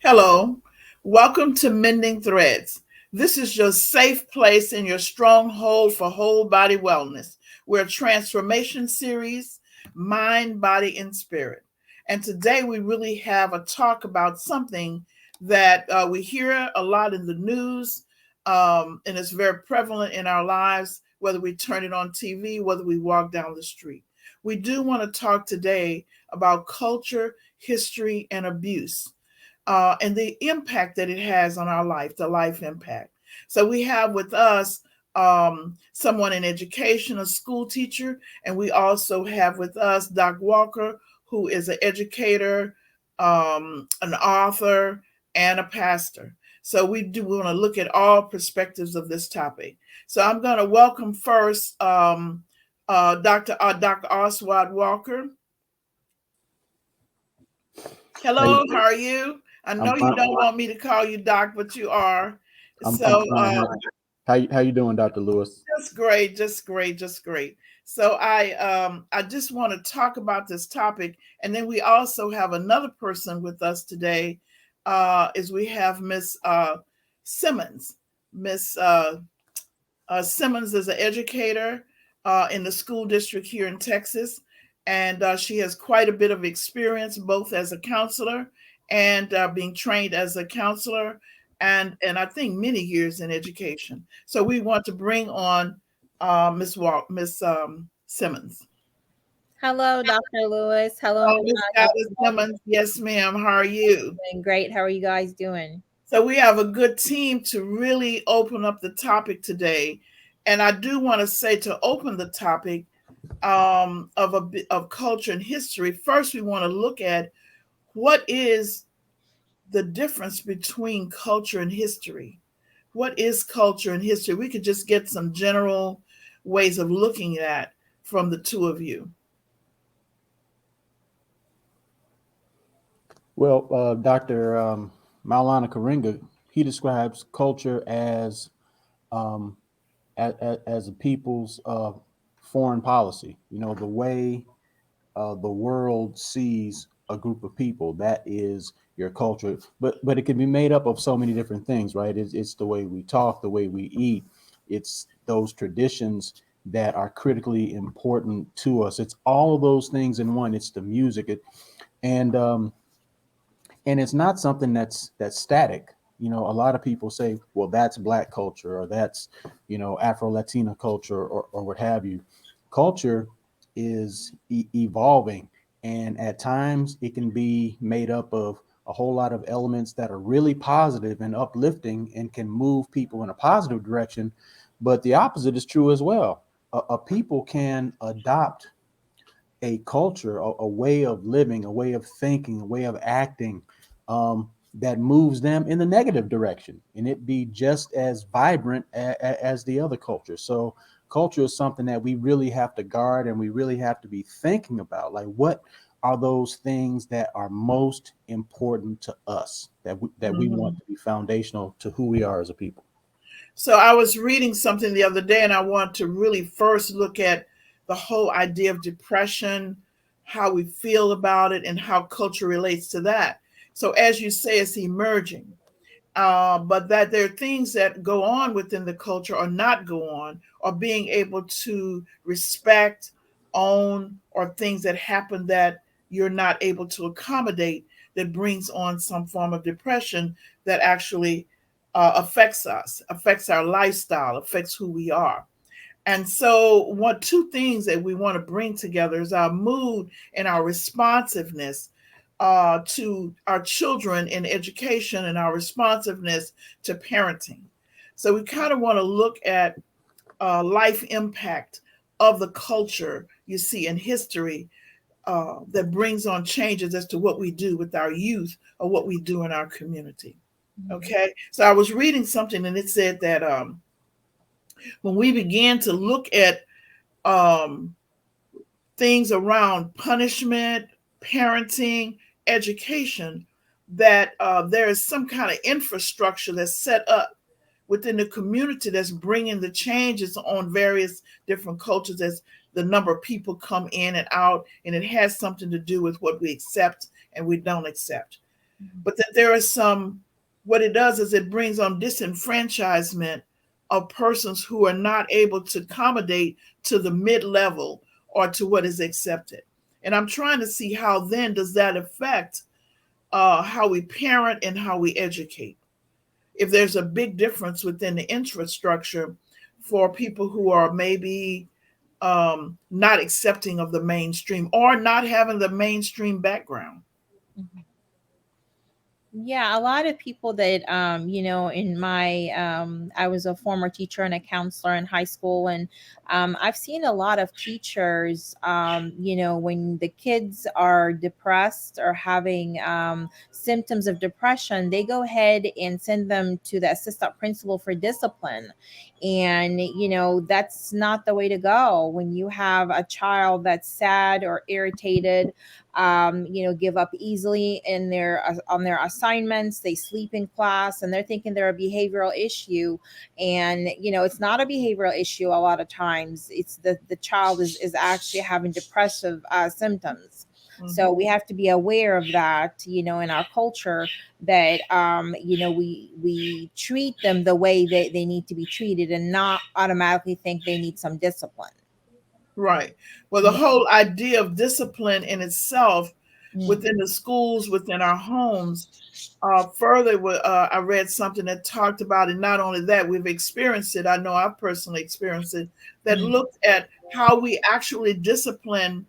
Hello, welcome to Mending Threads. This is your safe place and your stronghold for whole body wellness. We're a transformation series, mind, body, and spirit. And today we really have a talk about something that we hear a lot in the news, and it's very prevalent in our lives, whether we turn it on TV, whether we walk down the street. We do want to talk today about culture, history, and abuse, and the impact that it has on our life, the life impact. So we have with us someone in education, a school teacher, and we also have with us Doc Walker, who is an educator, an author, and a pastor. So we want to look at all perspectives of this topic. So I'm going to welcome first Dr. Oswald Walker. How you, Hello, how are you? I I'm know you fine. don't want me to call you Doc, but you are. I'm So fine. How you doing, Dr. Lewis? just great, just great, just great. So I just want to talk about this topic, and then we also have another person with us today. Is we have Miss Simmons. Miss Simmons is an educator in the school district here in Texas, and she has quite a bit of experience both as a counselor and being trained as a counselor, and I think many years in education. So we want to bring on Miss Simmons. Hello, Dr. Lewis. Hello, Miss Dr. Dallas Simmons, yes, ma'am. How are you? Doing great. How are you guys doing? So we have a good team to really open up the topic today, and I do want to say to open the topic of a bit of culture and history. First, we want to look at what is the difference between culture and history. What is culture and history? We could just get some general ways of looking at from the two of you. Well, Dr. Maulana Karinga, he describes culture um, as a people's foreign policy. You know, the way the world sees a group of people. That is your culture. But it can be made up of so many different things, right? It's the way we talk, the way we eat. It's those traditions that are critically important to us. It's all of those things in one. It's the music. And um, and it's not something that's static. You know, a lot of people say, well, that's black culture, or that's, Afro Latina culture, or what have you. Culture is evolving, and at times it can be made up of a whole lot of elements that are really positive and uplifting and can move people in a positive direction, but the opposite is true as well. A people can adopt a culture, a way of living, a way of thinking, a way of acting, that moves them in the negative direction, and it be just as vibrant as the other culture. So, culture is something that we really have to guard, and we really have to be thinking about. Like, what are those things that are most important to us that we want Mhm. to be foundational to who we are as a people? So I was reading something the other day, and I want to really first look at the whole idea of depression, how we feel about it, and how culture relates to that. So, as you say, it's emerging, but that there are things that go on within the culture or not go on, or being able to respect, own, or things that happen that you're not able to accommodate, that brings on some form of depression that actually affects us, affects our lifestyle, affects who we are. And so, what two things that we want to bring together is our mood and our responsiveness to our children in education and our responsiveness to parenting. So, we kind of want to look at life impact of the culture you see in history that brings on changes as to what we do with our youth or what we do in our community. Okay, so I was reading something and it said that when we began to look at um, things around punishment, parenting, education, that there is some kind of infrastructure that's set up within the community that's bringing the changes on various different cultures as the number of people come in and out, and it has something to do with what we accept and we don't accept. but that there is some, what it does is it brings on disenfranchisement of persons who are not able to accommodate to the mid-level or to what is accepted. And I'm trying to see how then does that affect how we parent and how we educate. If there's a big difference within the infrastructure for people who are maybe not accepting of the mainstream or not having the mainstream background. Mhm. Yeah, a lot of people that in my I was a former teacher and a counselor in high school, and I've seen a lot of teachers, when the kids are depressed or having symptoms of depression, they go ahead and send them to the assistant principal for discipline. And that's not the way to go when you have a child that's sad or irritated, give up easily in their on their assignments. They sleep in class and they're thinking they're a behavioral issue, and it's not a behavioral issue. A lot of times, it's the child is actually having depressive symptoms. So Mhm. we have to be aware of that, in our culture, that we treat them the way they need to be treated and not automatically think they need some discipline. Right. Well, the Yeah. whole idea of discipline in itself Mm, within the schools, within our homes, I read something that talked about it. Not only that, we've experienced it. I know I've personally experienced it, that mm, looked at how we actually discipline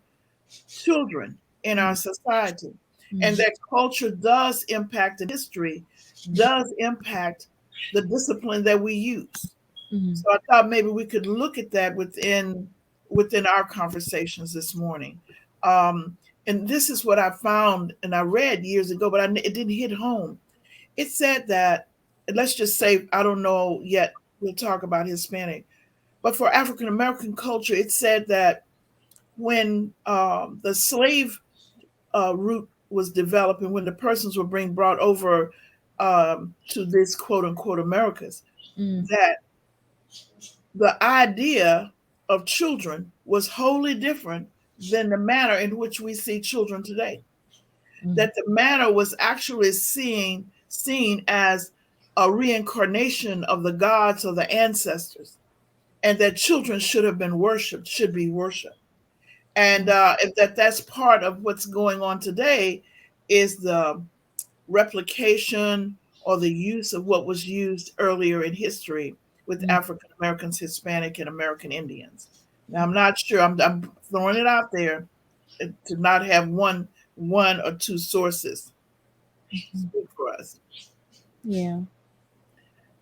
children in our mm, society. And mm, that culture does impact, and history does impact the discipline that we use. mm, So I thought maybe we could look at that within our conversations this morning. Um, and this is what I found, and I read years ago, but it didn't hit home. It said that, and let's just say, I don't know yet, we'll talk about Hispanic, but for African American culture, it said that when the slave route was developing, when the persons were being brought over to this quote unquote Americas, mm, that the idea of children was wholly different than the manner in which we see children today. mm, That the manner was actually seen as a reincarnation of the gods of the ancestors, and that children should have been worshipped, should be worshipped. And if that's part of what's going on today, is the replication or the use of what was used earlier in history with mm, African Americans, Hispanic, and American Indians. Now, I'm not sure. I'm throwing it out there to not have one or two sources mhm. speak for us. Yeah.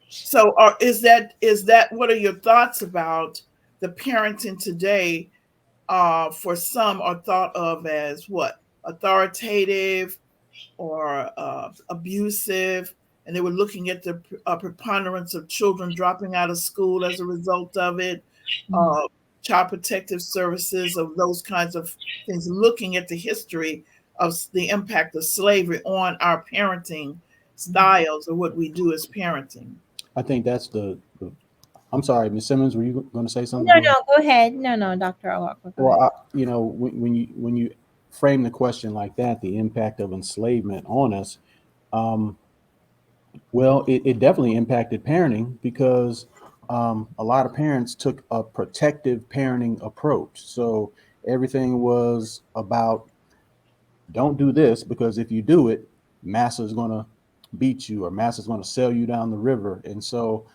So, is that what are your thoughts about the parenting today? For some, are thought of as what, authoritative or abusive, and they were looking at the preponderance of children dropping out of school as a result of it, Mm, uh, child protective services, of those kinds of things, looking at the history of the impact of slavery on our parenting mm. styles or what we do as parenting. I think that's the I'm sorry, Ms. Simmons, were you going to say something? No, Go ahead. no, go ahead. No, Dr. Alwaka, go Well, ahead. when you frame the question like that, the impact of enslavement on us, um, well, it definitely impacted parenting because a lot of parents took a protective parenting approach. So everything was about don't do this because if you do it, massa's going to beat you or massa's going to sell you down the river. And so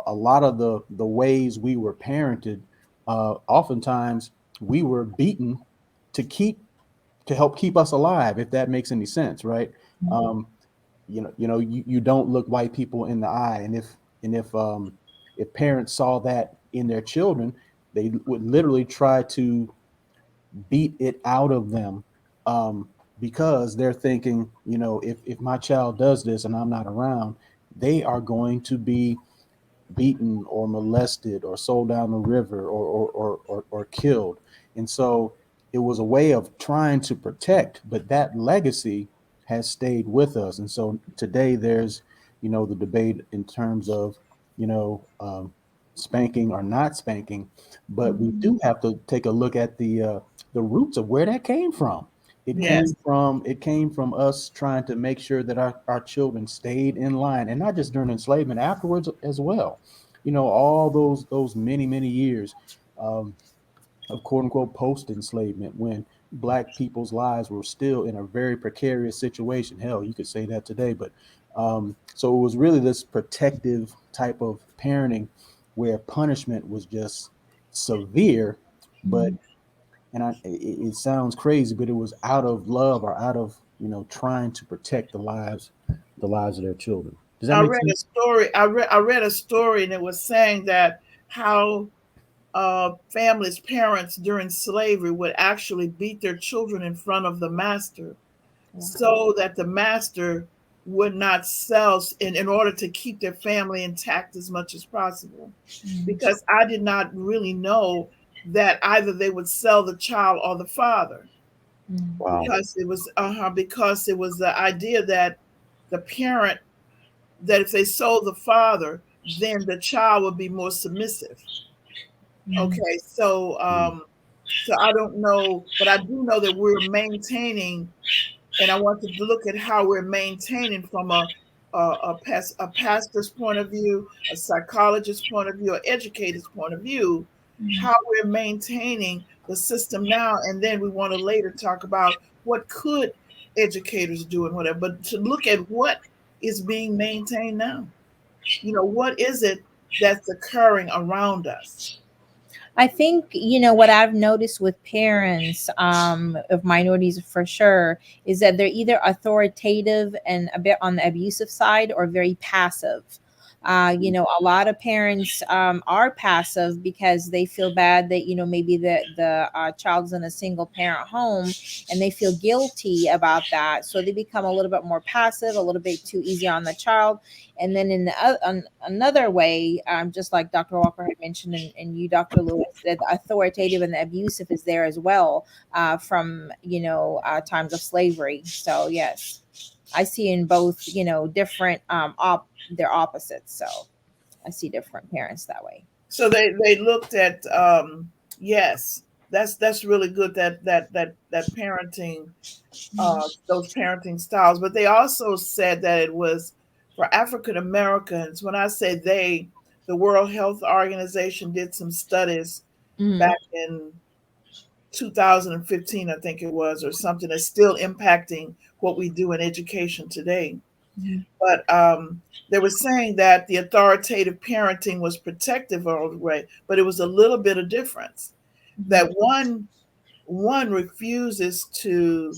a lot of the ways we were parented, oftentimes we were beaten to keep to help keep us alive, if that makes any sense, right? Mm, um, you don't look white people in the eye, and if parents saw that in their children, they would literally try to beat it out of them, because they're thinking, if my child does this and I'm not around, they are going to be beaten or molested or sold down the river or killed. And so it was a way of trying to protect, but that legacy has stayed with us. And so today there's, the debate in terms of, you know, um, spanking or not spanking, but we mhm, do have to take a look at the roots of where that came from. Yes. It came from us trying to make sure that our children stayed in line, and not just during enslavement, afterwards as well. All those many years um, of quote unquote post enslavement, when black people's lives were still in a very precarious situation. Hell, you could say that today. But so it was really this protective type of parenting where punishment was just severe, but Mhm. it sounds crazy, but it was out of love, or out of trying to protect the lives of their children. Does that I make read a sense? story. I read a story, and it was saying that how families, parents during slavery would actually beat their children in front of the master, Wow. so that the master would not sell, in order to keep their family intact as much as possible. Mhm. Because I did not really know that either they would sell the child or the father, Mhm. Wow. because it was the idea that the parent, that if they sold the father, then the child would be more submissive. Mhm. Okay, so Mm. I don't know, but I do know that we're maintaining, and I want to look at how we're maintaining from a pastor's point of view, a psychologist's point of view, an educator's point of view, Mhm. how we're maintaining the system now, and then we want to later talk about what could educators do and whatever. But to look at what is being maintained now, what is it that's occurring around us? I think, what I've noticed with parents of minorities for sure is that they're either authoritative and a bit on the abusive side, or very passive. A lot of parents are passive because they feel bad that, maybe the child's in a single parent home, and they feel guilty about that. So they become a little bit more passive, a little bit too easy on the child. And then in another way, just like Dr. Walker had mentioned, and you, Dr. Lewis, that the authoritative and the abusive is there as well, from times of slavery. So yes, I see in both, different they're opposites. So I see different parents that way. So they looked at, yes, that's really good, that parenting, those parenting styles. But they also said that it was for African Americans. When I say they, the World Health Organization did some studies Mm-hmm. back in 2015, I think it was, or something, that's still impacting what we do in education today. But they were saying that the authoritative parenting was protective all the way, but it was a little bit of difference. Mm-hmm. That one refuses to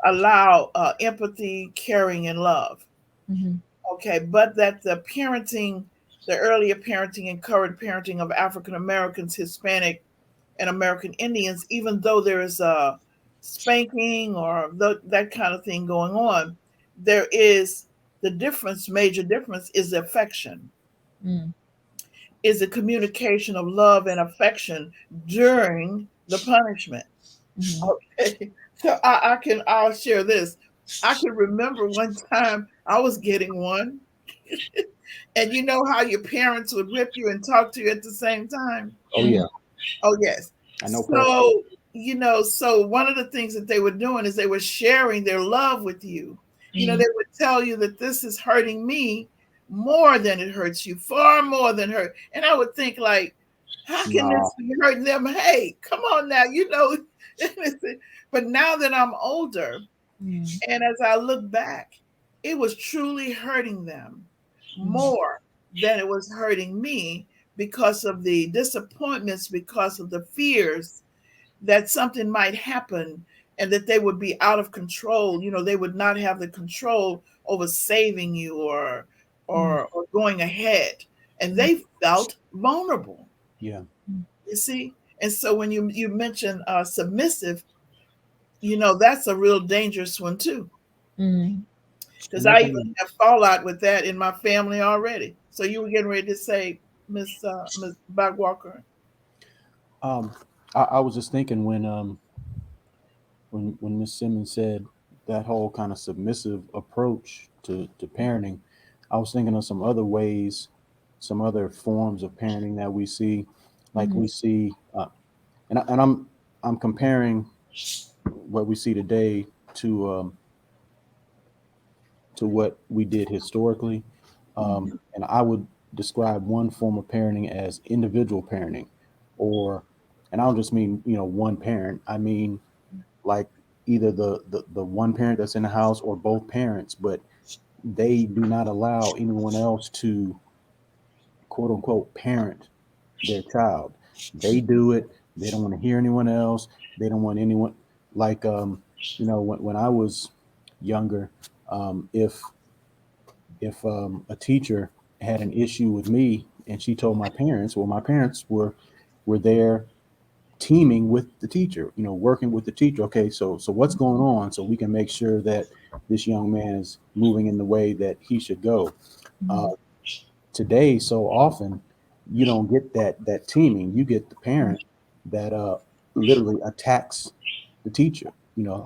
allow empathy, caring, and love. Mm-hmm. Okay, but that the earlier parenting and current parenting of African Americans, Hispanic, and American Indians, even though there is a spanking or that kind of thing going on, there is the difference, major difference is affection, Mm-hmm. is the communication of love and affection during the punishment. Okay. So I'll share this. I can remember one time I was getting one, and you know how your parents would whip you and talk to you at the same time? Oh Mm-hmm. yeah, Oh, yes. I know personally. So, so one of the things that they were doing is they were sharing their love with you. They would tell you that this is hurting me more than it hurts you, far more than hurt. And I would think, like, how can No. this be hurting them? Hey, come on now. But now that I'm older, Mm-hmm. and as I look back, it was truly hurting them more than it was hurting me, because of the disappointments, because of the fears that something might happen, and that they would be out of control. They would not have the control over saving you, or going ahead. And they felt vulnerable, Yeah. you see? And so when you mention submissive, that's a real dangerous one too, Mm-hmm. because And that I even can have fallout with that in my family already. So you were getting ready to say, Miss Backwalker. um I was just thinking when Miss Simmons said that whole kind of submissive approach to parenting, I was thinking of some other ways, some other forms of parenting that we see, like Mm-hmm. we see, and I'm comparing. what we see today to what we did historically. And I would describe one form of parenting as individual parenting, or, and I don't just mean, one parent. I mean, like either the one parent that's in the house or both parents, but they do not allow anyone else to quote unquote parent their child. They do it. They don't want to hear anyone else. They don't want anyone like when I was younger, if a teacher had an issue with me and she told my parents, well, my parents were there teaming with the teacher, working with the teacher. Okay, so what's going on, so we can make sure that this young man is moving in the way that he should go. Uh, Today, so often, you don't get that teaming. You get the parent that literally attacks the teacher.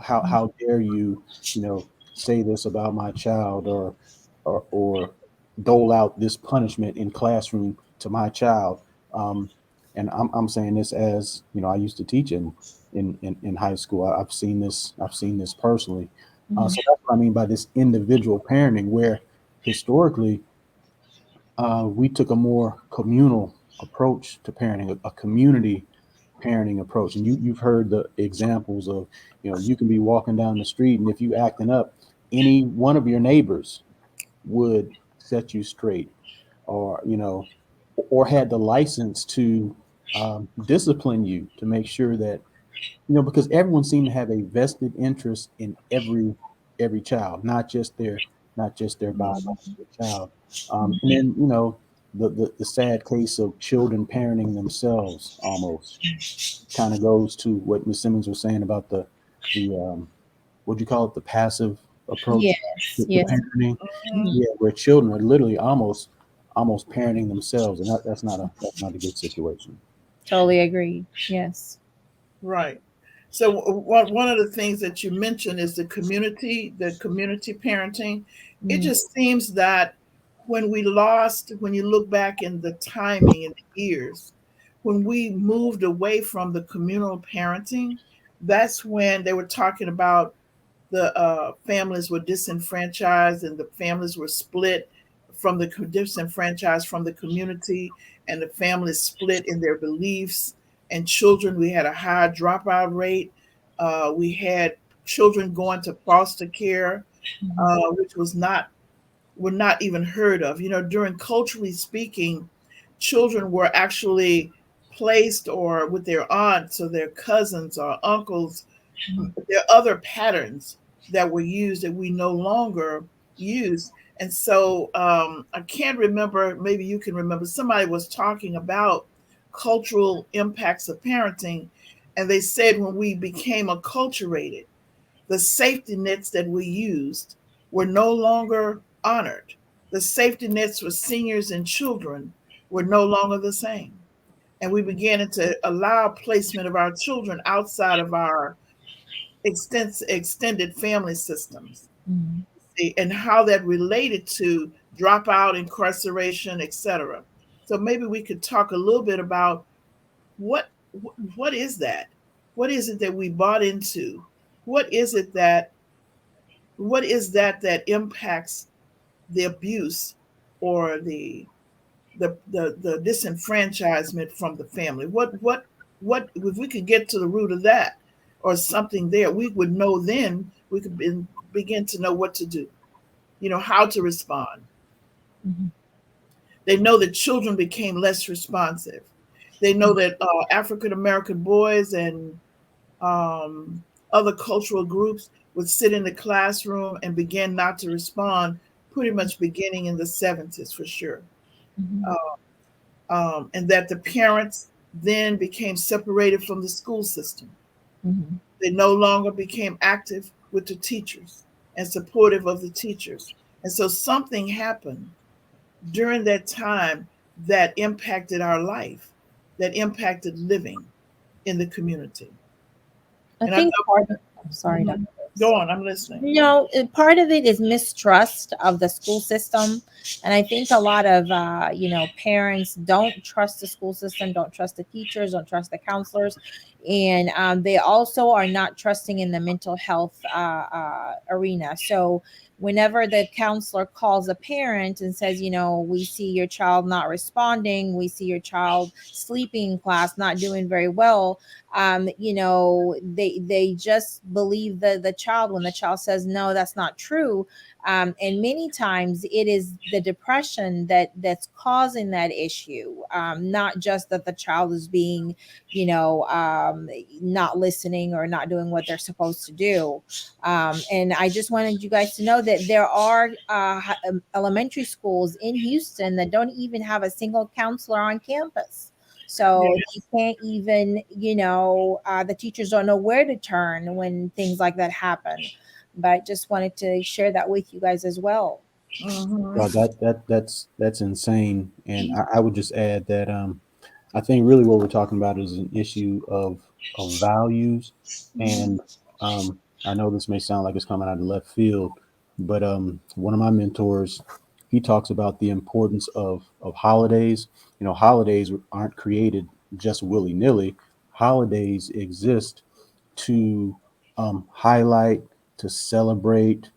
How dare you, say this about my child, or dole out this punishment in classroom to my child. Um, and I'm saying this as I used to teach in high school. I've seen this personally. So that's what I mean by this individual parenting, where historically we took a more communal approach to parenting, a community parenting approach. And you've heard the examples of, you can be walking down the street, and if you acting up, any one of your neighbors would set you straight, or or had the license to discipline you, to make sure that, because everyone seemed to have a vested interest in every child, not just their biological child. And then the sad case of children parenting themselves, almost kind of goes to what Ms. Simmons was saying about the what do you call it, the passive approach Yes, to yes. parenting. Mhm. Yeah, where children are literally almost parenting themselves, and that's not a good situation. Totally agree. Yes. Right. So one of the things that you mentioned is the community parenting. It Mhm. just seems that when you look back in the timing and the years, when we moved away from the communal parenting, that's when they were talking about the families were disenfranchised and the families were split from the disenfranchised from the community, and the families split in their beliefs. And children, we had a high dropout rate. We had children going to foster care, Mhm. which were not even heard of. During culturally speaking, children were actually placed or with their aunts or their cousins or uncles. There are other patterns that were used that we no longer use. And so I can't remember, maybe you can remember, somebody was talking about cultural impacts of parenting. And they said when we became acculturated, the safety nets that we used were no longer honored. The safety nets for seniors and children were no longer the same. And we began to allow placement of our children outside of our extended family systems, Mhm. and how that related to dropout, incarceration, etc. So maybe we could talk a little bit about what what is that? What is it that we bought into? What is it that that impacts the abuse or the disenfranchisement from the family? What if we could get to the root of that, or something there, we would know. Then we could begin to know what to do. How to respond. Mhm. They know that children became less responsive. They know that African American boys and um, other cultural groups would sit in the classroom and begin not to respond, pretty much beginning in the 70s for sure. Mhm. And that the parents then became separated from the school system. Mhm. They no longer became active with the teachers and supportive of the teachers. And so something happened during that time that impacted our life, that impacted living in the community. I And I think part of, I'm sorry, Mhm. Dr. Go on, I'm listening. Part of it is mistrust of the school system, and I think a lot of parents don't trust the school system, don't trust the teachers, don't trust the counselors. And they also are not trusting in the mental health arena. So whenever the counselor calls a parent and says, we see your child not responding, we see your child sleeping in class, not doing very well, they just believe the child when the child says no, that's not true. And many times it is the depression that's causing that issue, not just that the child is being not listening or not doing what they're supposed to do. And I just wanted you guys to know that there are elementary schools in Houston that don't even have a single counselor on campus. So they Yes. can't even, the teachers don't know where to turn when things like that happen. But just wanted to share that with you guys as well. Hmm. Well, that's insane. And I would just add that I think really what we're talking about is an issue of values. And I know this may sound like it's coming out of left field, but one of my mentors, he talks about the importance of holidays. You know, holidays aren't created just willy nilly. Holidays exist to highlight, to celebrate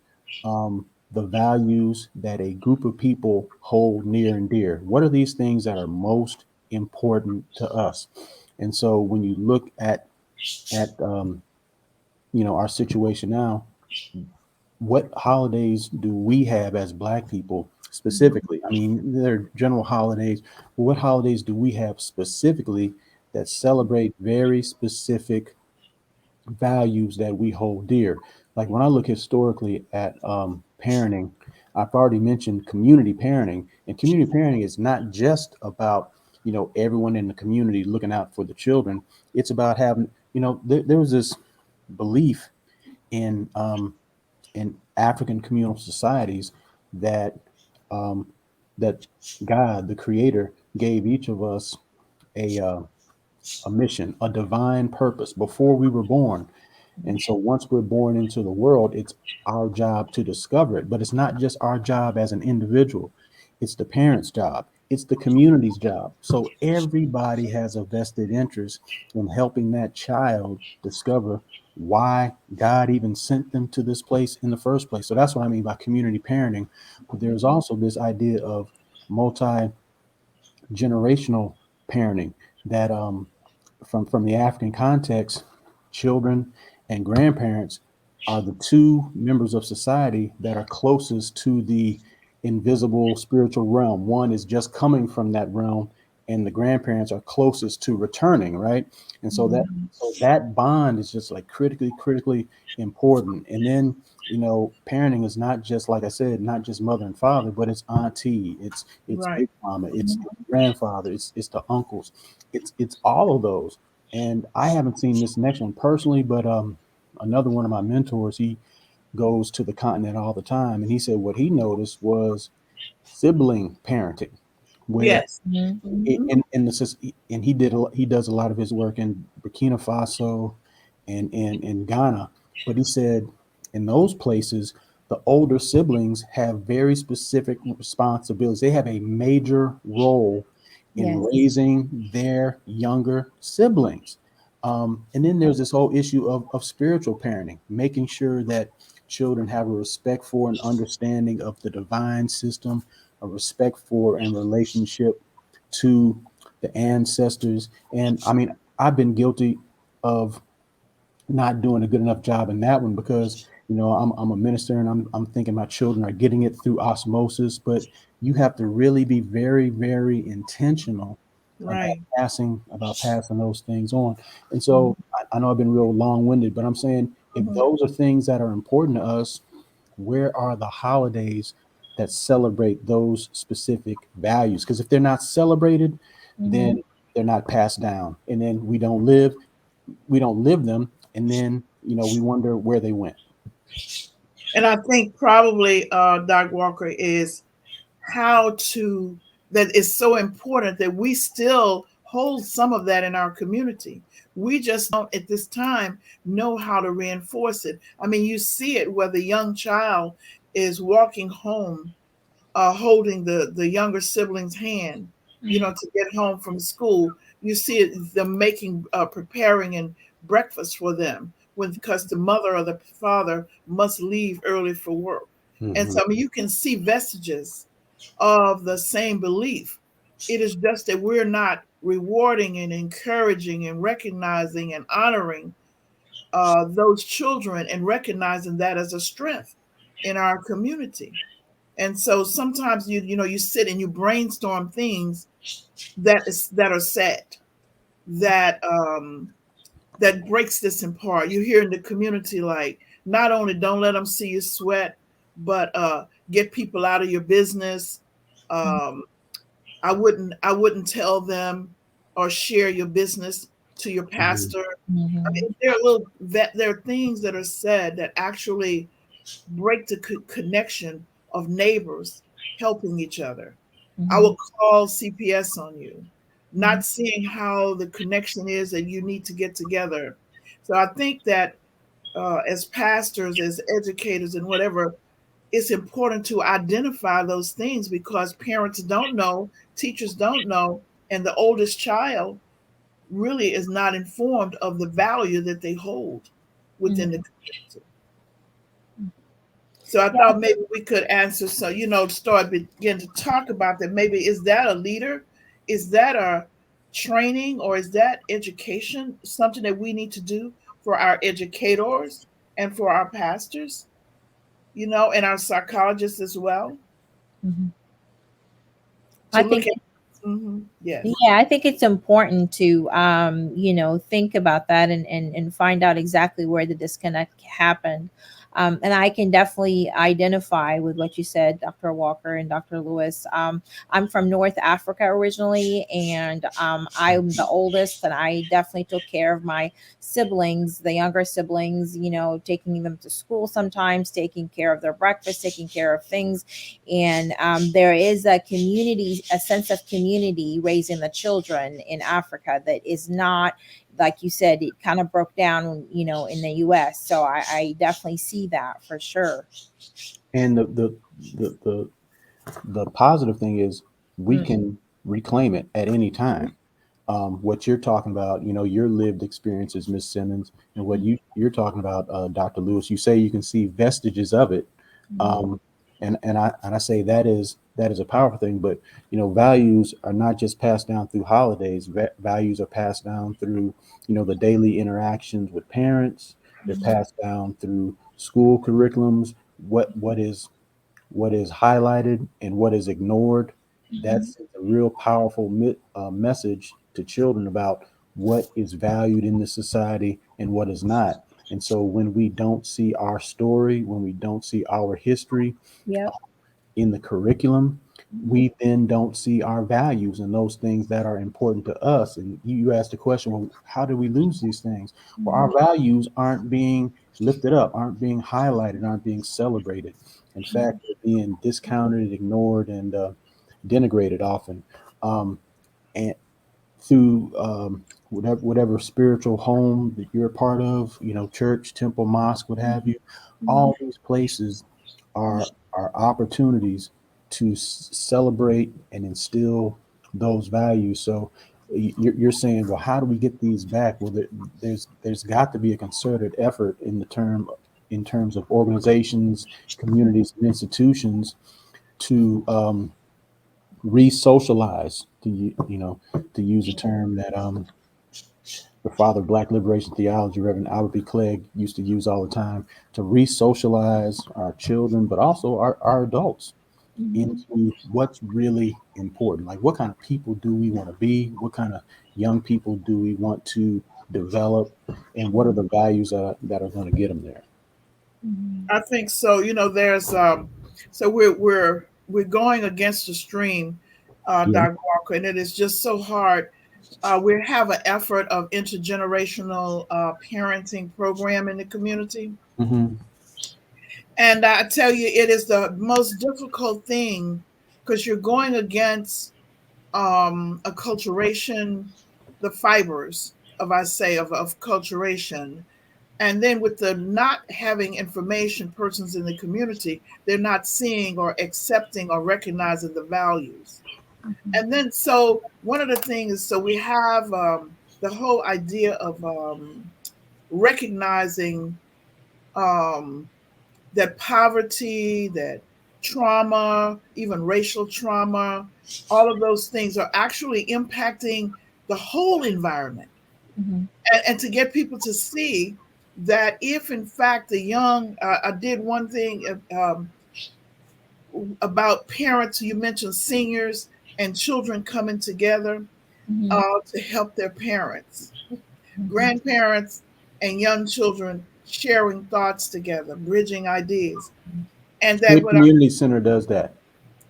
the values that a group of people hold near and dear. What are these things that are most important to us? And so when you look at our situation now, what holidays do we have as Black people specifically? I mean, there are general holidays, but what holidays do we have specifically that celebrate very specific values that we hold dear? Like when I look historically at parenting, I've already mentioned community parenting, and community parenting is not just about everyone in the community looking out for the children. It's about having there was this belief in African communal societies that um, that God, the Creator, gave each of us a mission, a divine purpose before we were born. And so once we're born into the world, it's our job to discover it. But it's not just our job as an individual, it's the parents' job, it's the community's job. So everybody has a vested interest in helping that child discover why God even sent them to this place in the first place. So that's what I mean by community parenting. But there's also this idea of multi generational parenting that from the African context, children and grandparents are the two members of society that are closest to the invisible spiritual realm. One is just coming from that realm, and the grandparents are closest to returning, right? And so that bond is just like critically important. And then parenting is not just, like I said, not just mother and father, but it's auntie, it's Right. big mama, it's grandfather, it's the uncles, it's all of those. And I haven't seen this next one personally, but another one of my mentors, he goes to the continent all the time, and he said what he noticed was sibling parenting, where Yes. Mhm. Hmm. and he does a lot of his work in Burkina Faso and Ghana. But he said in those places, the older siblings have very specific responsibilities. They have a major role in Yes. raising their younger siblings. And then there's this whole issue of spiritual parenting, making sure that children have a respect for and understanding of the divine system, a respect for and relationship to the ancestors. And I mean, I've been guilty of not doing a good enough job in that one because I'm a minister, and I'm thinking my children are getting it through osmosis, but you have to really be very, very intentional Right. about passing those things on. And so I know I've been real long-winded, but I'm saying if Hmm. those are things that are important to us, where are the holidays that celebrate those specific values? Because if they're not celebrated, Hmm. then they're not passed down, and then we don't live them, and then we wonder where they went. And I think probably, Doc Walker, is how to that is so important that we still hold some of that in our community. We just don't at this time know how to reinforce it. I mean, you see it where the young child is walking home, holding the younger sibling's hand, to get home from school. You see it, them making, preparing and breakfast for them when, because the mother or the father must leave early for work. And Hmm. so, I mean, you can see vestiges of the same belief. It is just that we're not rewarding and encouraging and recognizing and honoring those children and recognizing that as a strength in our community. And so sometimes you sit and you brainstorm things that are sad, that that breaks this apart. You hear in the community, like, not only don't let them see you sweat, but get people out of your business. Um, I wouldn't tell them or share your business to your Hmm. pastor. I Mhm. mean, there are things that are said that actually break the connection of neighbors helping each other. I Mhm. will call CPS on you, Mhm. not seeing how the connection is that you need to get together. So I think that as pastors, as educators, and whatever, it's important to identify those things because parents don't know, teachers don't know, and the oldest child really is not informed of the value that they hold within the Mhm. community. So I Yeah. thought maybe we could answer, so start begin to talk about that. Maybe is that a leader? Is that a training, or is that education, something that we need to do for our educators and for our pastors, and our psychologists as well, Mhm. to I look think at. Yes. Yeah, I think it's important to think about that and find out exactly where the disconnect happened. And I can definitely identify with what you said, Dr. Walker and Dr. Lewis. I'm from North Africa originally, and I'm the oldest, and I definitely took care of my siblings, the younger siblings, taking them to school sometimes, taking care of their breakfast, taking care of things. And there is a community, a sense of community raising the children in Africa that is not, like you said, it kind of broke down, in the US. So I definitely see that for sure. And the the the positive thing is we Mm. can reclaim it at any time. What you're talking about, your lived experiences, Miss Simmons, and what you're talking about, Dr. Lewis. You say you can see vestiges of it, Mhm. um, and I say that is a powerful thing. But values are not just passed down through holidays. Values are passed down through the daily interactions with parents. They're passed down through school curriculums. What is highlighted and what is ignored. Mhm. That's a real powerful message to children about what is valued in the society and what is not. And so when we don't see our story, when we don't see our history Yep. in the curriculum, Mhm. we then don't see our values and those things that are important to us. And you asked the question, well, how do we lose these things? Well, our Mhm. values aren't being lifted up, aren't being highlighted, aren't being celebrated. In fact, they're being discounted, ignored, and denigrated often. And through whatever spiritual home that you're a part of, church, temple, mosque, what have you, Mhm. all these places are opportunities to celebrate and instill those values. So you're saying, well, how do we get these back? Well, there's got to be a concerted effort in terms of organizations, communities, and institutions to re-socialize, to use a term that the father of Black liberation theology, Reverend Albert B. Clegg, used to use all the time, to re-socialize our children, but also our adults Mhm. into what's really important. Like, what kind of people do we want to be? What kind of young people do we want to develop? And what are the values that are going to get them there? Mhm. I think so. There's so we're going against the stream, Yeah. Dr. Walker, and it is just so hard. We have an effort of intergenerational parenting program in the community, Hmm. and I tell you, it is the most difficult thing because you're going against acculturation, the fibers of, I say, of acculturation. And then with the not having information, persons in the community, they're not seeing or accepting or recognizing the values. And then, so one of the things, so we have the whole idea of recognizing um, that poverty, that trauma, even racial trauma, all of those things are actually impacting the whole environment. Mhm. And to get people to see that if, in fact, the young, I did one thing about parents, you mentioned seniors and children coming together Mhm. to help their parents, Mhm. grandparents, and young children sharing thoughts together, bridging ideas. And that State what I'm Community Center does that.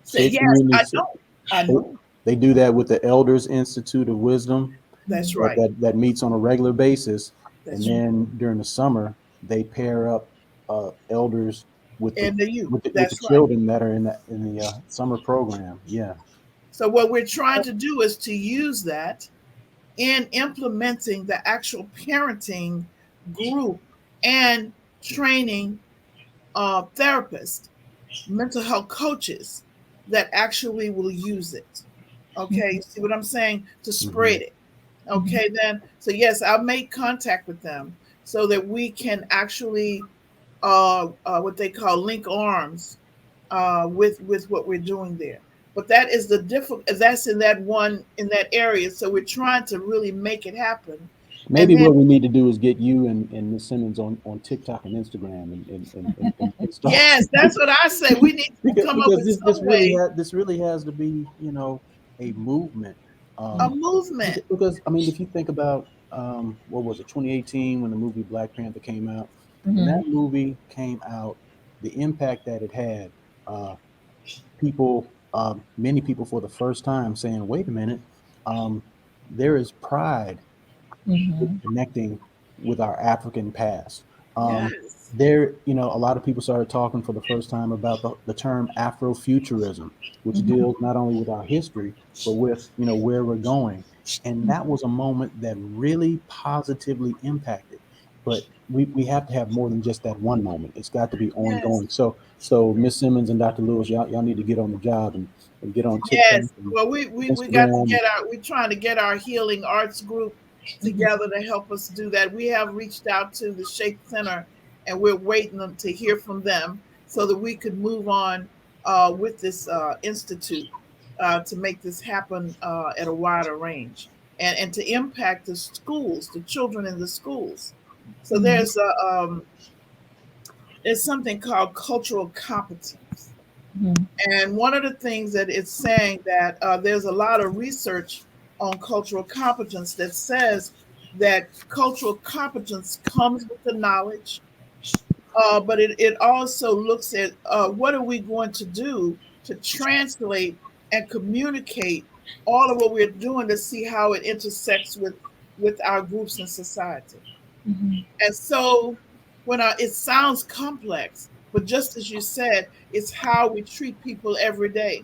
saying, State yes, Community, I know, I they, know, they do that with the Elders Institute of Wisdom that's Mhm. that, right, that meets on a regular basis. And that's right. then during the summer, they pair up elders with the And the youth, with the that's right. children that are in the summer program. Yeah. So what we're trying to do is to use that in implementing the actual parenting group and training therapists, mental health coaches that actually will use it. Okay, you see what I'm saying? To Hmm. spread it. Mhm. Okay, then. So, yes, I'll make contact with them so that we can actually, what they call link arms with what we're doing there. But that is the difficult. That's in that one in that area. So we're trying to really make it happen, and Maybe then what we need to do is get you and Miss Simmons on TikTok and Instagram and start yes, that's what I say. We need to because come up because with this some really way, this really has to be, a movement. a Um, movement. because I mean, if you think about what was it, 2018, when the movie Black Panther came out, when Mhm. that movie came out, the impact that it had, uh, people, many people for the first time saying, "Wait a minute, um, there is pride with Mhm. connecting with our African past." Um, Yes, a lot of people started talking for the first time about the term Afrofuturism, which Mhm. deals not only with our history, but with, where we're going. And that was a moment that really positively impacted. But we have to have more than just that one moment. It's got to be yes. ongoing. So Miss Simmons and Dr. Lewis, y'all need to get on the job and get on TikTok Yes. and Well, we got to Instagram. get our, we're trying to get our healing arts group Mhm. together to help us do that. We have reached out to the Shape Center and we're waiting to hear from them so that we could move on with this institute to make this happen at a wider range and to impact the schools, the children in the schools. So Mhm. there's something called cultural competence. Mhm. And one of the things that it's saying that there's a lot of research on cultural competence that says that cultural competence comes with the knowledge, but it also looks at what are we going to do to translate and communicate all of what we're doing to see how it intersects with our groups in society. Mhm. And so it sounds complex, but just as you said, it's how we treat people every day.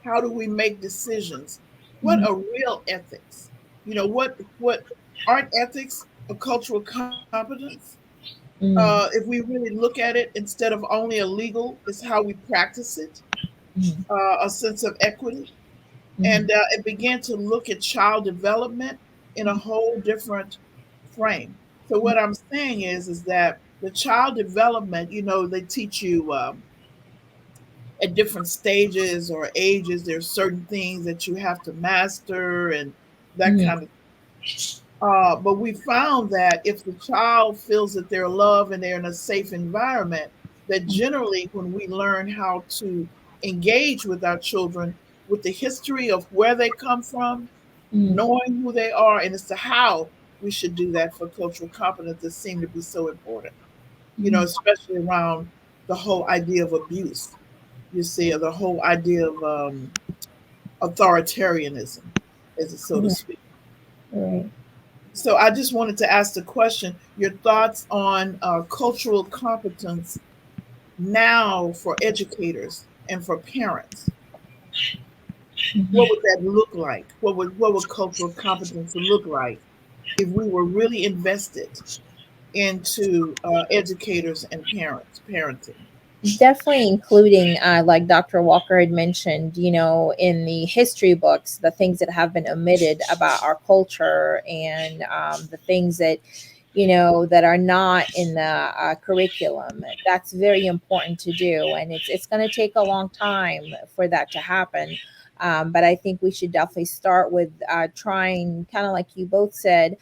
How do we make decisions? What Mhm. are real ethics? What aren't ethics a cultural competence? Mhm. If we really look at it, instead of only a legal, it's how we practice it, Mhm. a sense of equity. Mhm. And it began to look at child development in a whole different frame. So what I'm saying is that the child development, they teach you at different stages or ages. There's certain things that you have to master and that Mhm. kind of. But we found that if the child feels that they're loved and they're in a safe environment, that generally when we learn how to engage with our children with the history of where they come from, Mhm. knowing who they are, and as to how we should do that for cultural competence that seem to be so important, Mhm. especially around the whole idea of abuse, you see, or the whole idea of authoritarianism, as it so to Right. speak. Right. So I just wanted to ask the question, your thoughts on cultural competence now for educators and for parents. What Mhm. would that look like? What would cultural competence look like if we were really invested into educators and parents, parenting? Definitely including, like Dr. Walker had mentioned, in the history books, the things that have been omitted about our culture, and the things that, that are not in the curriculum. That's very important to do, and it's going to take a long time for that to happen. But I think we should definitely start with trying, kind of like you both said,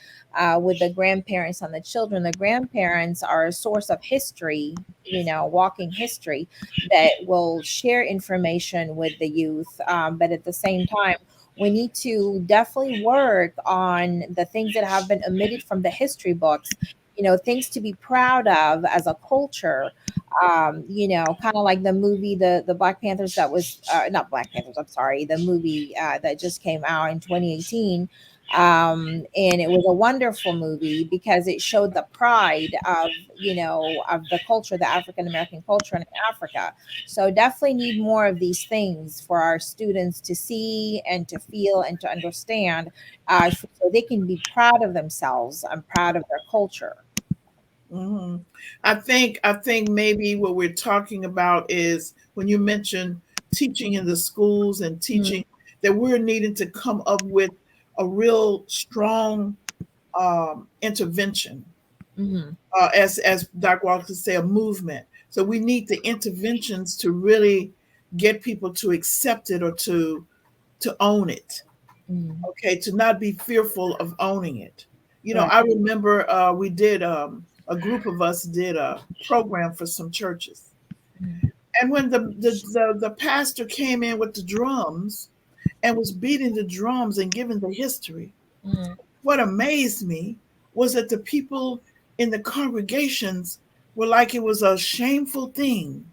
with the grandparents and the children. The grandparents are a source of history, walking history, that will share information with the youth. But at the same time, we need to definitely work on the things that have been omitted from the history books, things to be proud of as a culture. Kind of like the movie, the Black Panthers, that was not Black Panthers, I'm sorry, the movie that just came out in 2018. And it was a wonderful movie because it showed the pride of, of the culture, the African American culture in Africa. So definitely need more of these things for our students to see and to feel and to understand, so they can be proud of themselves and proud of their culture. Hmm. I think maybe what we're talking about is when you mention teaching in the schools and Mm-hmm. teaching, that we're needing to come up with a real strong intervention, Mm-hmm. as Dr. Walker say, a movement. So we need the interventions to really get people to accept it, or to own it. Mm-hmm. Okay, to not be fearful of owning it. Right. I remember we did a group of us did a program for some churches, and when the pastor came in with the drums and was beating the drums and giving the history, Mm-hmm. what amazed me was that the people in the congregations were like it was a shameful thing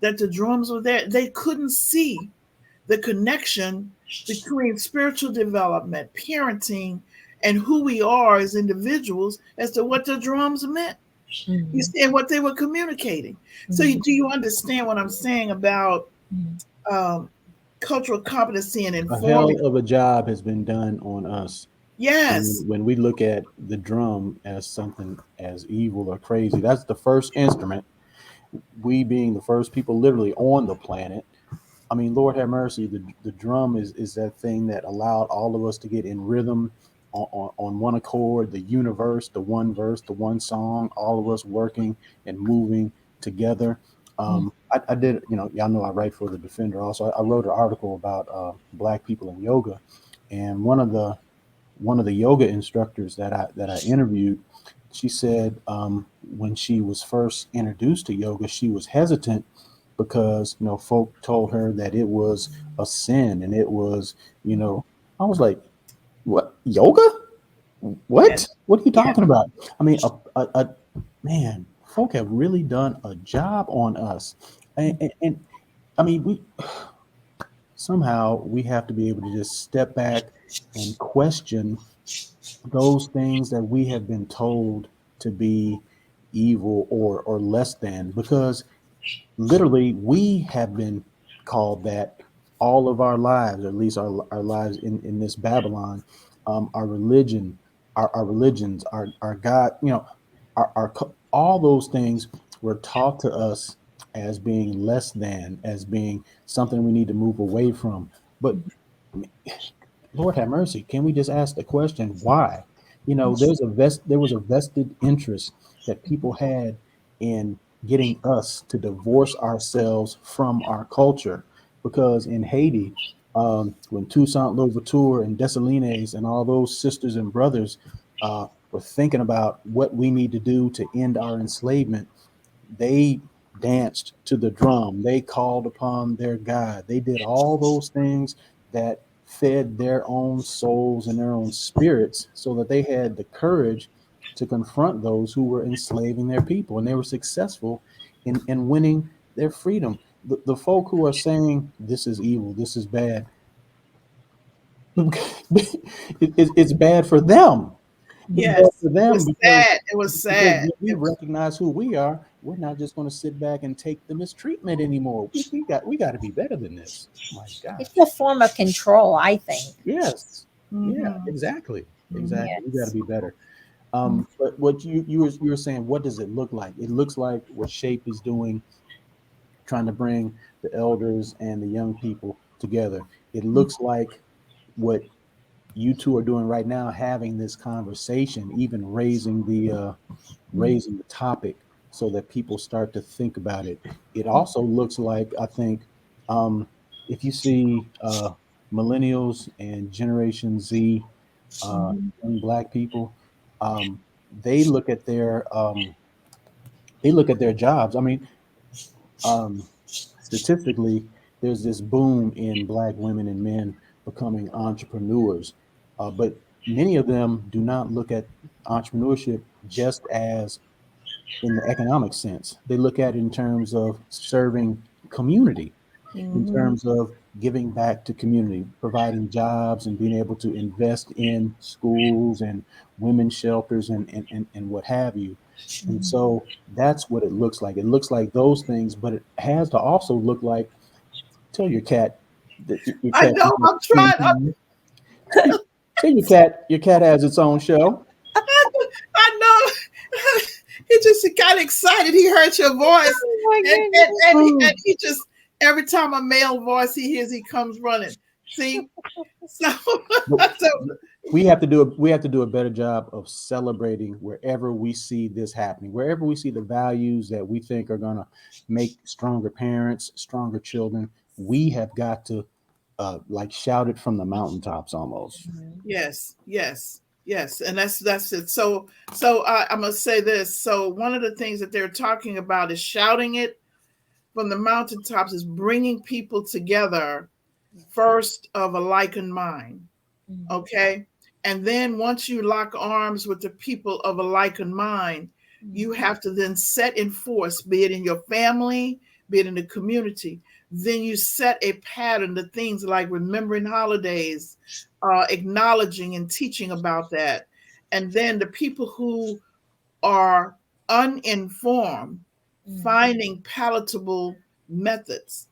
that the drums were there. They couldn't see the connection between spiritual development, parenting, and who we are as individuals as to what the drums meant. You Mm-hmm. see, and what they were communicating. So, Mm-hmm. do you understand what I'm saying about um, cultural competency and A hell informing? of a job has been done on us Yes, when we look at the drum as something as evil or crazy. That's the first instrument. We being the first people literally on the planet. I mean, Lord have mercy. The drum is that thing that allowed all of us to get in rhythm on one accord, the universe, the one verse, the one song, all of us working and moving together. I did, y'all know I write for the Defender. Also, I wrote an article about Black people in yoga, and one of the yoga instructors that I interviewed, she said when she was first introduced to yoga, she was hesitant because folk told her that it was a sin and it was I was like, what, yoga? yes, What are you yes, talking about? I mean, a man, folk have really done a job on us, and I mean, we somehow we have to be able to just step back and question those things that we have been told to be evil or less than, because literally we have been called that all of our lives, or at least our lives in this Babylon. Our religion, our religions, our God, all those things were taught to us as being less than, as being something we need to move away from. But Lord have mercy. Can we just ask the question, why? There was a vested interest that people had in getting us to divorce ourselves from our culture. Because in Haiti, when Toussaint Louverture and Dessalines and all those sisters and brothers were thinking about what we need to do to end our enslavement, they danced to the drum. They called upon their God. They did all those things that fed their own souls and their own spirits, so that they had the courage to confront those who were enslaving their people. And they were successful in winning their freedom. The folk who are saying this is evil, this is bad, it's bad for them. It's bad yes. for It them was because sad. It was because sad. when we It was, recognize who we are, we're not just going to sit back and take the mistreatment anymore. We got to be better than this. My It's gosh. a form of control, I think. Yes. Yeah. hmm Exactly. hmm Exactly. We got to Yes. be better. But what you were saying, what does it look like? It looks like what Shape is doing trying to bring the elders and the young people together. It looks like what you two are doing right now, having this conversation, even raising the topic so that people start to think about it. It also looks like, I think, um, if you see millennials and Generation Z, Mhm. young Black people, they look at their they look at their jobs. I mean, um, statistically, there's this boom in Black women and men becoming entrepreneurs, but many of them do not look at entrepreneurship just as in the economic sense. They look at it in terms of serving community, in Mhm. terms of giving back to community, providing jobs and being able to invest in schools and women's shelters and what have you. And Mhm. so that's what it looks like. It looks like those things, but it has to also look like, tell your cat that your I cat know. I'm screen trying. time. Tell your cat has its own show. I know. He just got excited. He heard your voice, Oh my and Oh, he just every time a male voice he hears, he comes running. See, so but so we have to do a better job of celebrating wherever we see this happening, wherever we see the values that we think are going to make stronger parents, stronger children. We have got to like shout it from the mountaintops almost. goodness. yes, yes, yes, and that's it. So I must say this. So one of the things that they're talking about is shouting it from the mountaintops is bringing people together first of a like mind. Mhm. Okay. And then once you lock arms with the people of a like mind, you Mhm. have to then set in force, be it in your family, be it in the community. Then you set a pattern to things like remembering holidays, acknowledging and teaching about that. And then the people who are uninformed, Mhm. finding palatable methods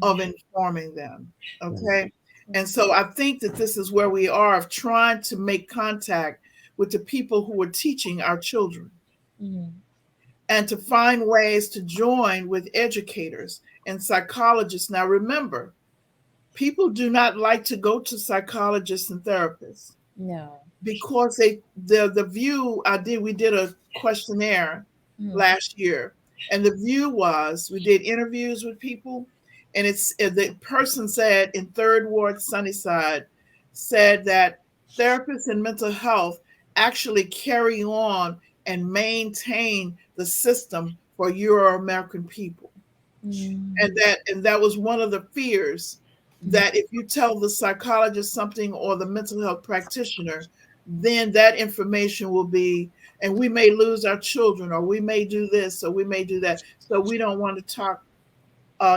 of Mhm. informing them. Mhm. Okay. And so I think that this is where we are of trying to make contact with the people who are teaching our children Mhm. and to find ways to join with educators and psychologists. Now, remember, people do not like to go to psychologists and therapists No. because the view I did we did a questionnaire Mhm. last year, and the view was we did interviews with people, and the person said in Third Ward Sunnyside said that therapists in mental health actually carry on and maintain the system for Euro American people, Mhm. and that was one of the fears, Mhm. that if you tell the psychologist something or the mental health practitioner, then that information will be, and we may lose our children, or we may do this, or we may do that, so we don't want to talk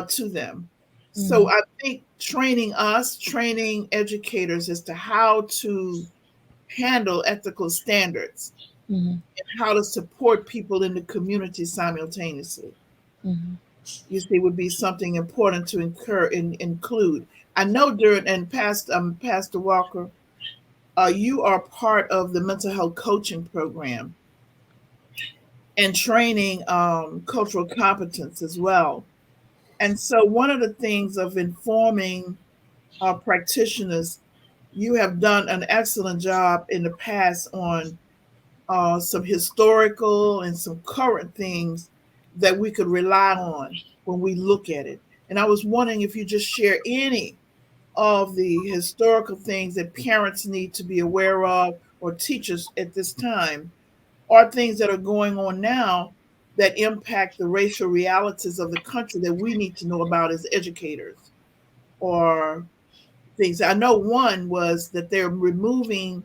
to them. So Mhm. I think training educators as to how to handle ethical standards Mhm. and how to support people in the community simultaneously, Mhm. you see, would be something important to include. I know during and past Pastor Walker, you are part of the mental health coaching program and training cultural competence as well. And so, one of the things of informing practitioners, you have done an excellent job in the past on some historical and some current things that we could rely on when we look at it. And I was wondering if you just share any of the historical things that parents need to be aware of, or teachers at this time, or things that are going on now that impact the racial realities of the country that we need to know about as educators, or things. I know one was that they're removing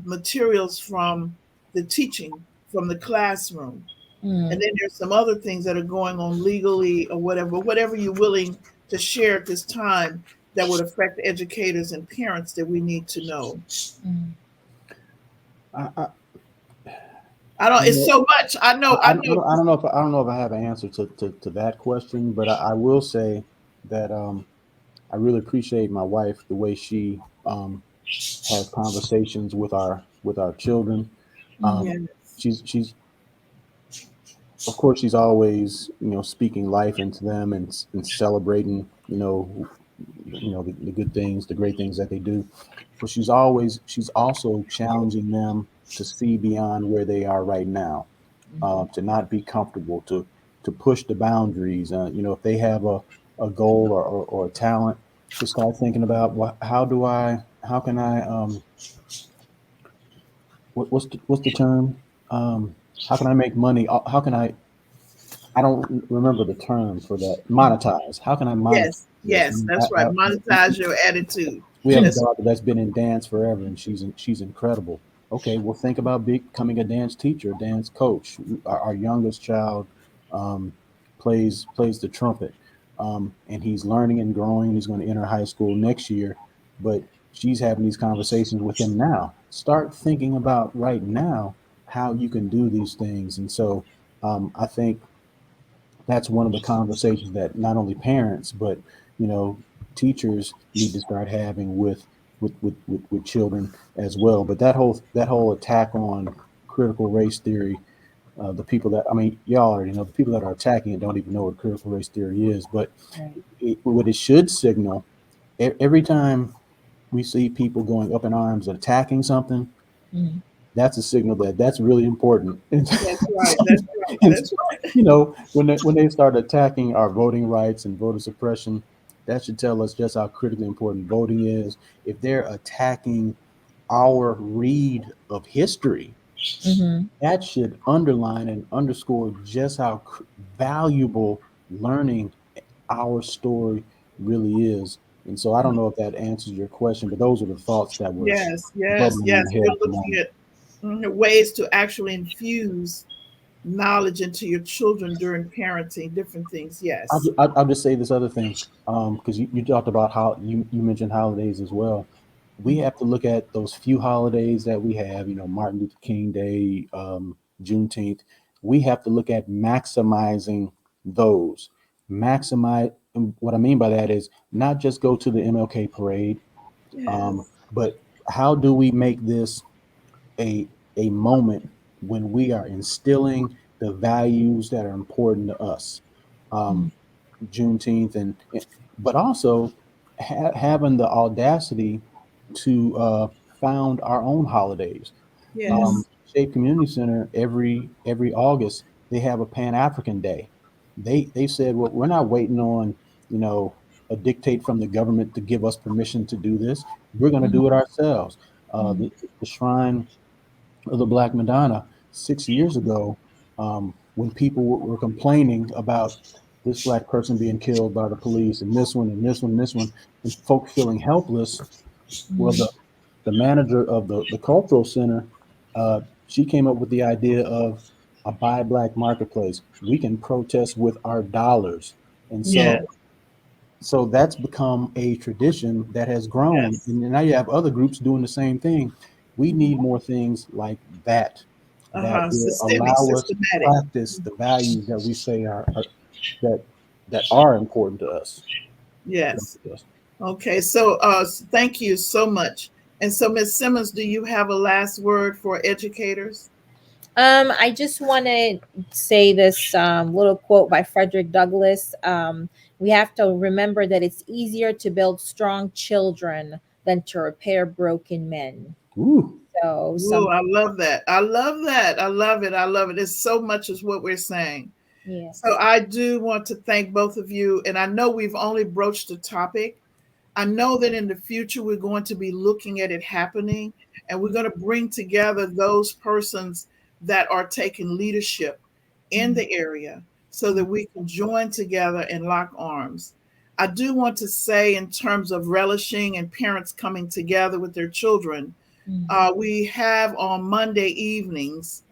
materials from the teaching from the classroom. And Mhm. then there's some other things that are going on legally or whatever you're willing to share at this time that would affect educators and parents that we need to know. Mhm. I, I, I don't, you it's know, so much. I know. I don't know if I don't know if I have an answer to that question, but I will say that I really appreciate my wife, the way she has conversations with our children. Mhm. Um, Yes. she's of course, she's always, speaking life into them and celebrating, the good things, the great things that they do. But she's also challenging them to see beyond where they are right now, Mhm. to not be comfortable, to push the boundaries. If they have a goal or a talent, to start thinking about how can I, what's the term? How can I make money? How can I don't remember the term for that. Monetize. How can I monetize Yes, this? yes, that's right. Monetize your attitude. We have a That's daughter that's been in dance forever, and she's incredible. Okay, well, think about becoming a dance teacher, a dance coach. Our youngest child um, plays the trumpet, and he's learning and growing. He's going to enter high school next year, but she's having these conversations with him now. Start thinking about right now how you can do these things, and so I think that's one of the conversations that not only parents but you know teachers need to start having with children as well. But that whole attack on critical race theory, the people that, I mean, y'all already know, the people that are attacking it don't even know what critical race theory is. But Right. what it should signal, every time we see people going up in arms and attacking something, Mhm. that's a signal that that's really important. And, that's right. That's right. and That's right. when they start attacking our voting rights and voter suppression, that should tell us just how critically important voting is. If they're attacking our read of history, Mhm. that should underline and underscore just how valuable learning our story really is. And so I don't know if that answers your question, but those are the thoughts that were Yes, yes, bubbling in yes. my head We're at the looking moment. at ways to actually infuse knowledge into your children during parenting, different things. I'll, Yes. ju- I'll I'll just say this other thing, because you talked about how you mentioned holidays as well. We Mhm. have to look at those few holidays that we have, Martin Luther King Day, Juneteenth. We have to look at maximizing those. Maximize, and what I mean by that is not just go to the MLK parade, Yes. but how do we make this a a moment when we are instilling the values that are important to us. Mhm. Um, Juneteenth, but also having the audacity to found our own holidays. Yes. Shape Community Center every August they have a Pan African Day. They said, well, we're not waiting on you know a dictate from the government to give us permission to do this. We're going to Mhm. do it ourselves. Mhm. The Shrine of the Black Madonna 6 years ago, when people were complaining about this black person being killed by the police, and this one, and this one, and this one, and folk feeling helpless. Well, Mhm. the manager of the cultural center, she came up with the idea of a buy black marketplace. We can protest with our dollars, and Yes. so that's become a tradition that has grown, Yes. and now you have other groups doing the same thing. We need more things like that that will Systemic, allow us to systematic. practice the values that we say are that that are important to us. Yes. Okay. So, thank you so much. And so, Miss Simmons, do you have a last word for educators? I just want to say this little quote by Frederick Douglass. We have to remember that it's easier to build strong children than to repair broken men. Ooh, So, Ooh, some, I love that. I love that. I love it. I love it. It's so much as what we're saying. So yes. I do want to thank both of you. And I know we've only broached the topic. I know that in the future we're going to be looking at it happening, and we're going to bring together those persons that are taking leadership in Mhm. the area so that we can join together and lock arms. I do want to say, in terms of relishing and parents coming together with their children, Mhm. we have on Monday evenings,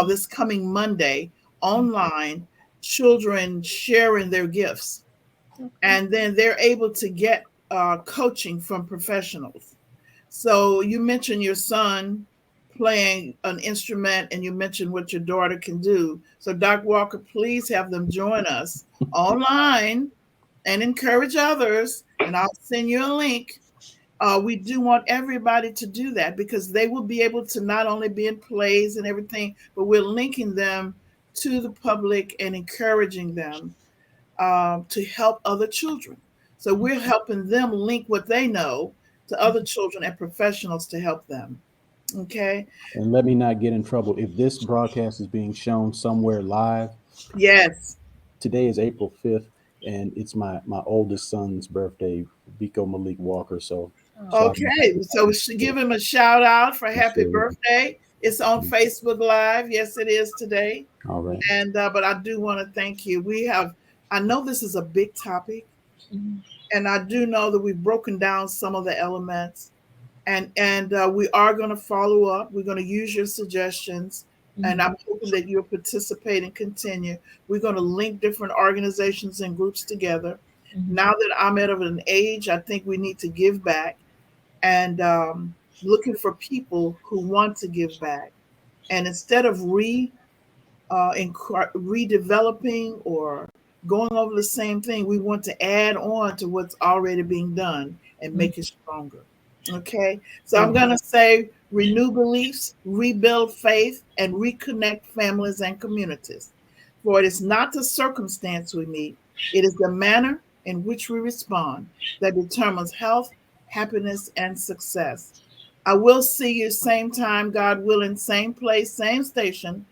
this coming Monday, online, children sharing their gifts. Okay. And then they're able to get coaching from professionals. So you mentioned your son playing an instrument, and you mentioned what your daughter can do. So, Doc Walker, please have them join us online and encourage others. And I'll send you a link. We do want everybody to do that because they will be able to not only be in plays and everything, but we're linking them to the public and encouraging them to help other children. So we're helping them link what they know to other children and professionals to help them. Okay. And let me not get in trouble. If this broadcast is being shown somewhere live, Yes. today is April 5th, and it's my oldest son's birthday, Biko Malik Walker. So Oh, I'm Okay. So we should give him a shout out for happy absolutely. birthday. It's on Facebook Live. Yes, it is today. All right. And but I do want to thank you. I know this is a big topic, mhm, and I do know that we've broken down some of the elements, and we are going to follow up. We're going to use your suggestions, and mhm, I'm hoping that you'll participate and continue. We're going to link different organizations and groups together. mhm, Now that I'm at an age, I think we need to give back, and looking for people who want to give back. And instead of redeveloping or going over the same thing, we want to add on to what's already being done and mhm. make it stronger. Okay, so I'm Yeah. going to say renew beliefs, rebuild faith, and reconnect families and communities. For it is not the circumstance we meet, it is the manner in which we respond that determines health, happiness, and success. I will see you same time, God willing, same place, same station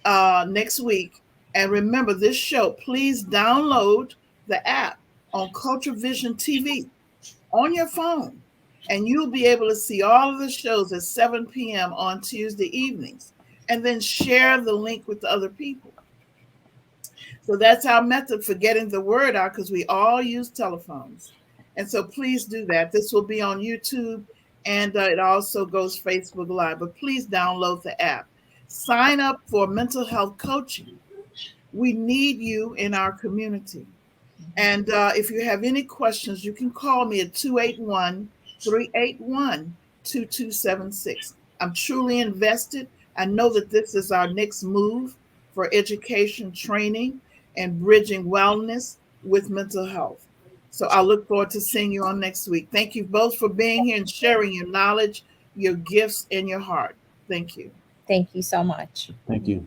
next week. And remember this show, please download the app on Culture Vision TV on your phone, and you'll be able to see all of the shows at 7 p.m. on Tuesday evenings, and then share the link with the other people. So that's our method for getting the word out because we all use telephones. And so please do that. This will be on YouTube and it also goes Facebook Live, but please download the app. Sign up for mental health coaching. We need you in our community. And if you have any questions, you can call me at 281 381 2276. I'm truly invested. I know that this is our next move for education, training, and bridging wellness with mental health. So I look forward to seeing you on next week. Thank you both for being here and sharing your knowledge, your gifts, and your heart. Thank you. Thank you so much. Thank you.